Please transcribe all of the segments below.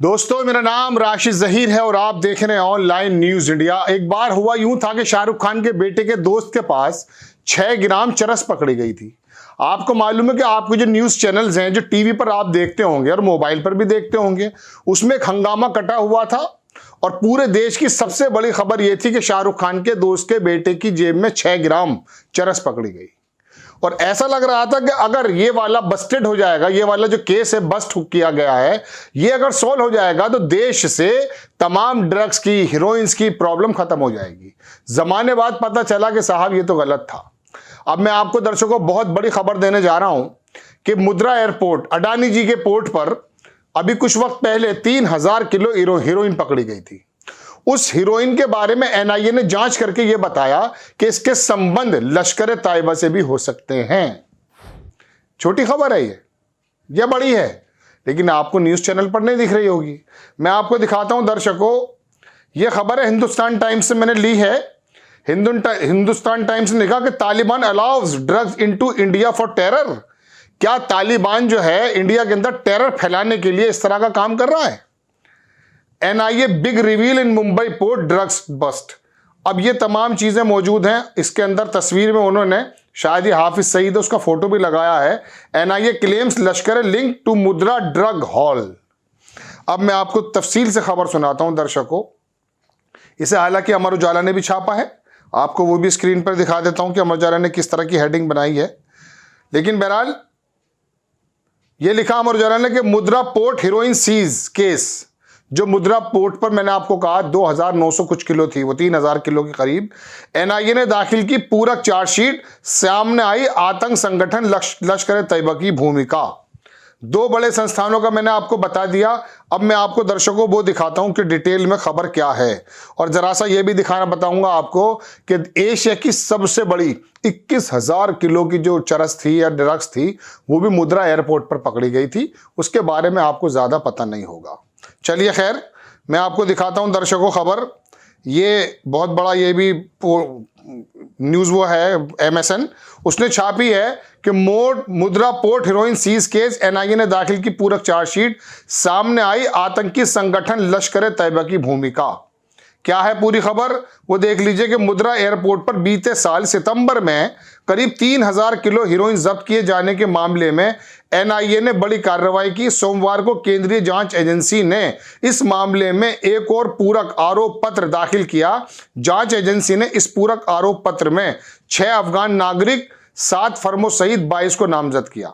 दोस्तों, मेरा नाम राशिद जहीर है और आप देख रहे हैं ऑनलाइन न्यूज इंडिया। एक बार हुआ यूं था कि शाहरुख खान के बेटे के दोस्त के पास 6 ग्राम चरस पकड़ी गई थी। आपको मालूम है कि आपके जो न्यूज चैनल्स हैं, जो टीवी पर आप देखते होंगे और मोबाइल पर भी देखते होंगे, उसमें एक हंगामा कटा हुआ था और पूरे देश की सबसे बड़ी खबर यह थी कि शाहरुख खान के दोस्त के बेटे की जेब में 6 ग्राम चरस पकड़ी गई। और ऐसा लग रहा था कि अगर ये वाला बस्टेड हो जाएगा, ये वाला जो केस है बस्ट किया गया है, ये अगर सॉल्व हो जाएगा तो देश से तमाम ड्रग्स की, हीरोइंस की प्रॉब्लम खत्म हो जाएगी। जमाने बाद पता चला कि साहब ये तो गलत था। अब मैं आपको दर्शकों बहुत बड़ी खबर देने जा रहा हूं कि मुद्रा एयरपोर्ट, अडानी जी के पोर्ट पर अभी कुछ वक्त पहले 3000 किलो हीरोइन पकड़ी गई थी। उस हीरोइन के बारे में एनआईए ने जांच करके यह बताया कि इसके संबंध लश्कर ताइबा से भी हो सकते हैं। छोटी खबर है ये बड़ी है, लेकिन आपको न्यूज चैनल पर नहीं दिख रही होगी। मैं आपको दिखाता हूं दर्शकों, यह खबर है हिंदुस्तान टाइम्स से मैंने ली है। हिंदुस्तान टाइम्स ने लिखा कि Taliban allows drugs into India for terror. क्या तालिबान जो है इंडिया के अंदर टेरर फैलाने के लिए इस तरह का काम कर रहा है? NIA big reveal in Mumbai port drugs bust. अब ये तमाम चीजें मौजूद हैं इसके अंदर। तस्वीर में उन्होंने, शायद ये हाफिज सईद है, उसका फोटो भी लगाया है। NIA claims Lashkar link to मुद्रा ड्रग हॉल। अब मैं आपको तफसील से खबर सुनाता हूं दर्शकों। इसे हालांकि अमर उजाला ने भी छापा है, आपको वो भी स्क्रीन पर दिखा देता हूं कि अमर उजाला ने किस तरह की हेडिंग बनाई है। लेकिन बहरहाल ये लिखा अमर उजाला ने कि Mundra port heroin seize case. जो मुद्रा पोर्ट पर मैंने आपको कहा 2900 कुछ किलो थी, वो 3000 किलो के करीब। एनआईए ने दाखिल की पूरक चार्जशीट, सामने आई आतंक संगठन लश्कर तैयबा की भूमिका। दो बड़े संस्थानों का मैंने आपको बता दिया। अब मैं आपको दर्शकों वो दिखाता हूं कि डिटेल में खबर क्या है, और जरा सा ये भी दिखाना बताऊंगा आपको कि एशिया की सबसे बड़ी 21000 किलो की जो चरस थी या ड्रग्स थी, वो भी मुद्रा एयरपोर्ट पर पकड़ी गई थी। उसके बारे में आपको ज्यादा पता नहीं होगा। चलिए खैर, मैं आपको दिखाता हूं दर्शकों खबर। ये बहुत बड़ा, ये भी न्यूज़ वो है एमएसएन, उसने छापी है कि Mundra port heroin seize case, NIA ने दाखिल की पूरक चार्जशीट, सामने आई आतंकी संगठन लश्कर तैयबा की भूमिका। क्या है पूरी खबर वो देख लीजिए कि मुद्रा एयरपोर्ट पर बीते साल सितंबर में करीब 3000 किलो हीरोइन जब्त किए जाने के मामले में एनआईए ने बड़ी कार्रवाई की। सोमवार को केंद्रीय जांच एजेंसी ने इस मामले में एक और पूरक आरोप पत्र दाखिल किया। जांच एजेंसी ने इस पूरक आरोप पत्र में 6 अफगान नागरिक, 7 फर्मों सहित 22 को नामजद किया।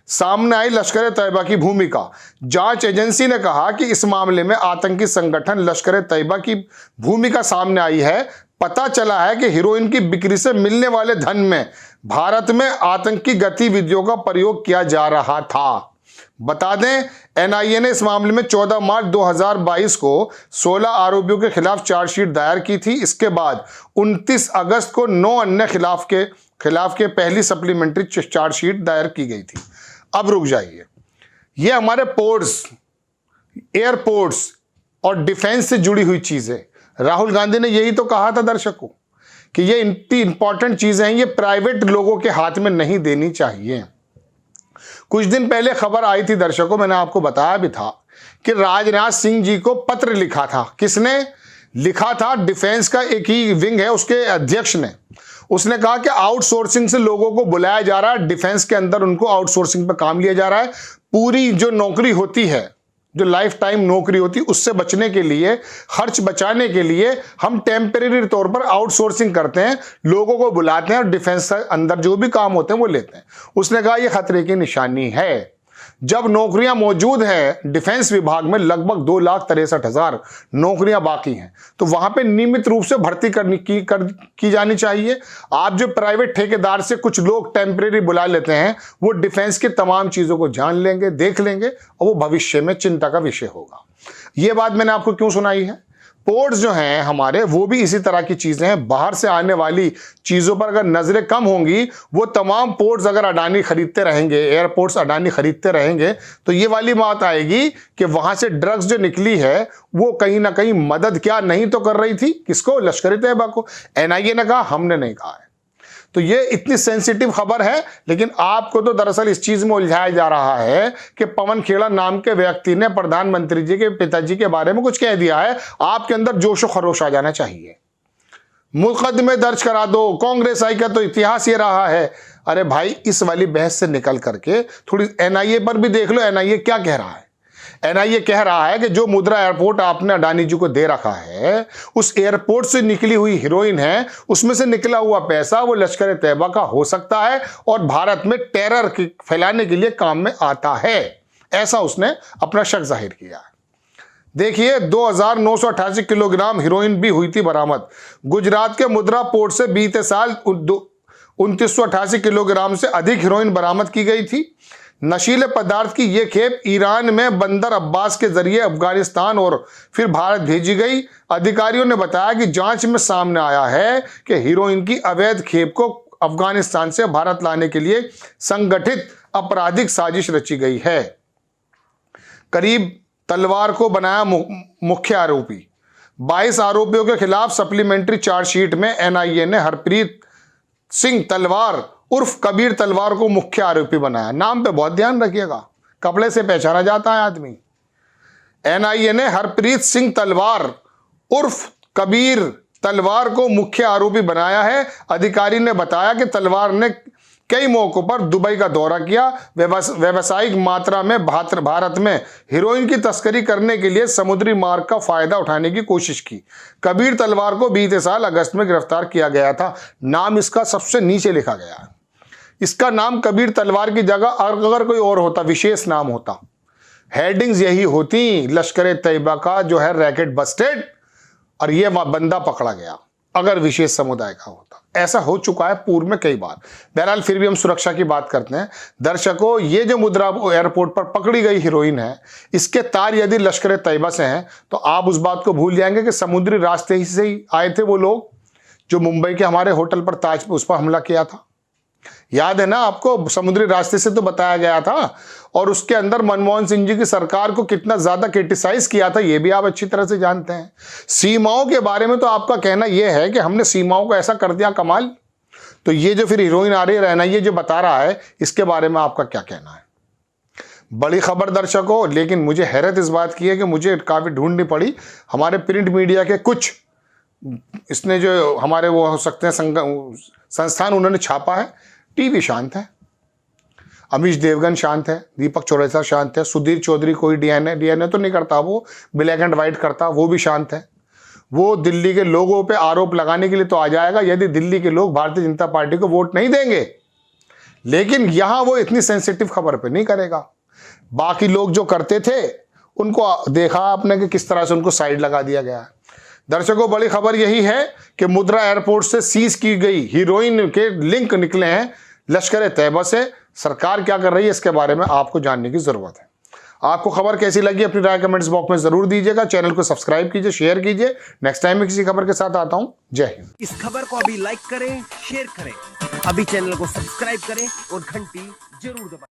सामने आई लश्कर तैयबा की भूमिका। जांच एजेंसी ने कहा कि इस मामले में आतंकी संगठन लश्कर तैयबा की भूमिका सामने आई है। पता चला है कि हीरोइन की बिक्री से मिलने वाले धन में भारत में आतंकी गतिविधियों का प्रयोग किया जा रहा था। बता दें, एनआईए ने इस मामले में 14 मार्च 2022 को 16 आरोपियों के खिलाफ चार्जशीट दायर की थी। इसके बाद 29 अगस्त को 9 अन्य खिलाफ के पहली सप्लीमेंट्री चार्जशीट दायर की गई थी। अब रुक जाइए, ये हमारे पोर्ट्स, एयरपोर्ट्स और डिफेंस से जुड़ी हुई चीजें। राहुल गांधी ने यही तो कहा था दर्शकों कि ये इतनी इंपॉर्टेंट चीजें हैं, ये प्राइवेट लोगों के हाथ में नहीं देनी चाहिए। कुछ दिन पहले खबर आई थी दर्शकों, मैंने आपको बताया भी था कि राजनाथ सिंह जी को पत्र लिखा था। किसने लिखा था? डिफेंस का एक ही विंग है, उसके अध्यक्ष ने। उसने कहा कि आउटसोर्सिंग से लोगों को बुलाया जा रहा है, डिफेंस के अंदर उनको आउटसोर्सिंग पर काम लिया जा रहा है। पूरी जो नौकरी होती है, जो लाइफ टाइम नौकरी होती है, उससे बचने के लिए, खर्च बचाने के लिए हम टेम्परेरी तौर पर आउटसोर्सिंग करते हैं, लोगों को बुलाते हैं और डिफेंस के अंदर जो भी काम होते हैं वो लेते हैं। उसने कहा यह खतरे की निशानी है। जब नौकरियां मौजूद है डिफेंस विभाग में, लगभग 2,63,000 नौकरियां बाकी हैं, तो वहां पे नियमित रूप से भर्ती की जानी चाहिए। आप जो प्राइवेट ठेकेदार से कुछ लोग टेम्परेरी बुला लेते हैं, वो डिफेंस की तमाम चीजों को जान लेंगे, देख लेंगे, और वो भविष्य में चिंता का विषय होगा। ये बात मैंने आपको क्यों सुनाई है? पोर्ट्स जो हैं हमारे, वो भी इसी तरह की चीजें हैं। बाहर से आने वाली चीजों पर अगर नजरें कम होंगी, वो तमाम पोर्ट्स अगर अडानी खरीदते रहेंगे, एयरपोर्ट्स अडानी खरीदते रहेंगे, तो ये वाली बात आएगी कि वहां से ड्रग्स जो निकली है वो कहीं ना कहीं मदद क्या नहीं तो कर रही थी, किसको? लश्कर तैयबा को। एनआईए ने कहा, हमने नहीं कहा है। तो ये इतनी सेंसिटिव खबर है, लेकिन आपको तो दरअसल इस चीज में उलझाया जा रहा है कि पवन खेड़ा नाम के व्यक्ति ने प्रधानमंत्री जी के पिताजी के बारे में कुछ कह दिया है। आपके अंदर जोशो खरोश आ जाना चाहिए, मुकदमे दर्ज करा दो, कांग्रेस आई का तो इतिहास ये रहा है। अरे भाई, इस वाली बहस से निकल करके थोड़ी एनआईए पर भी देख लो, एनआईए क्या कह रहा है। एनआईए कह रहा है कि जो मुद्रा एयरपोर्ट आपने अडानी जी को दे रखा है, उस एयरपोर्ट से निकली हुई हीरोइन है, उसमें से निकला हुआ पैसा वो लश्कर तैयबा का हो सकता है और भारत में टेरर फैलाने के लिए काम में आता है। ऐसा उसने अपना शक जाहिर किया है। देखिए, 2988 किलोग्राम हीरोइन भी हुई थी बरामद। गुजरात के मुद्रा पोर्ट से बीते साल 2988 किलोग्राम से अधिक हीरोइन बरामद की गई थी। नशीले पदार्थ की यह खेप ईरान में बंदर अब्बास के जरिए अफगानिस्तान और फिर भारत भेजी गई। अधिकारियों ने बताया कि जांच में सामने आया है कि हीरोइन की अवैध खेप को अफगानिस्तान से भारत लाने के लिए संगठित आपराधिक साजिश रची गई है। करीब तलवार को बनाया मुख्य आरोपी। 22 आरोपियों के खिलाफ सप्लीमेंट्री चार्जशीट में एनआईए ने हरप्रीत सिंह तलवार उर्फ कबीर तलवार को मुख्य आरोपी बनाया। नाम पे बहुत ध्यान रखिएगा, कपड़े से पहचाना जाता है आदमी। एनआईए ने हरप्रीत सिंह तलवार उर्फ कबीर तलवार को मुख्य आरोपी बनाया है। अधिकारी ने बताया कि तलवार ने कई मौकों पर दुबई का दौरा किया, व्यावसायिक मात्रा में भारत में हीरोइन की तस्करी करने के लिए समुद्री मार्ग का फायदा उठाने की कोशिश की। कबीर तलवार को बीते साल अगस्त में गिरफ्तार किया गया था। नाम इसका सबसे नीचे लिखा गया है। इसका नाम कबीर तलवार की जगह अगर कोई और होता, विशेष नाम होता, हेडिंग्स यही होती, लश्कर तैयबा का जो है रैकेट बस्टेड और ये बंदा पकड़ा गया, अगर विशेष समुदाय का होता। ऐसा हो चुका है पूर्व में कई बार। बहरहाल फिर भी हम सुरक्षा की बात करते हैं। दर्शकों, ये जो मुद्रा एयरपोर्ट पर पकड़ी गई हीरोइन है, इसके तार यदि लश्कर तैयबा से हैं तो आप उस बात को भूल जाएंगे कि समुद्री रास्ते से ही आए थे वो लोग जो मुंबई के हमारे होटल पर ताज पे उस पर हमला किया था। याद है ना आपको, समुद्री रास्ते से तो बताया गया था और उसके अंदर मनमोहन सिंह जी की सरकार को कितना ज्यादा क्रिटिसाइज किया था, यह भी आप अच्छी तरह से जानते हैं। सीमाओं के बारे में तो आपका कहना यह है कि हमने सीमाओं को ऐसा कर दिया कमाल। तो ये जो फिर हीरोइन आ रही है रहना, ये जो बता रहा है, इसके बारे में आपका क्या कहना है? बड़ी खबर दर्शकों, लेकिन मुझे हैरत इस बात की है कि मुझे काफी ढूंढनी पड़ी। हमारे प्रिंट मीडिया के कुछ इसने जो हमारे वो हो सकते हैं संस्थान, उन्होंने छापा है। टीवी शांत है, अमीश देवगन शांत है, दीपक चौरसिया शांत है, सुधीर चौधरी कोई डीएनए तो नहीं करता, वो ब्लैक एंड व्हाइट करता, वो भी शांत है। वो दिल्ली के लोगों पे आरोप लगाने के लिए तो आ जाएगा यदि दिल्ली के लोग भारतीय जनता पार्टी को वोट नहीं देंगे, लेकिन यहां वो इतनी सेंसिटिव खबर पे नहीं करेगा। बाकी लोग जो करते थे उनको देखा आपने कि किस तरह से उनको साइड लगा दिया गया है। दर्शकों, बड़ी खबर यही है कि मुद्रा एयरपोर्ट से सीज की गई हीरोइन के लिंक निकले हैं लश्कर तैयबा से। सरकार क्या कर रही है इसके बारे में आपको जानने की जरूरत है। आपको खबर कैसी लगी अपनी राय कमेंट्स बॉक्स में जरूर दीजिएगा। चैनल को सब्सक्राइब कीजिए, शेयर कीजिए। नेक्स्ट टाइम मैं किसी खबर के साथ आता हूं। जय हिंद। इस खबर को अभी लाइक करें, शेयर करें, अभी चैनल को सब्सक्राइब करें और घंटी जरूर दबाएं।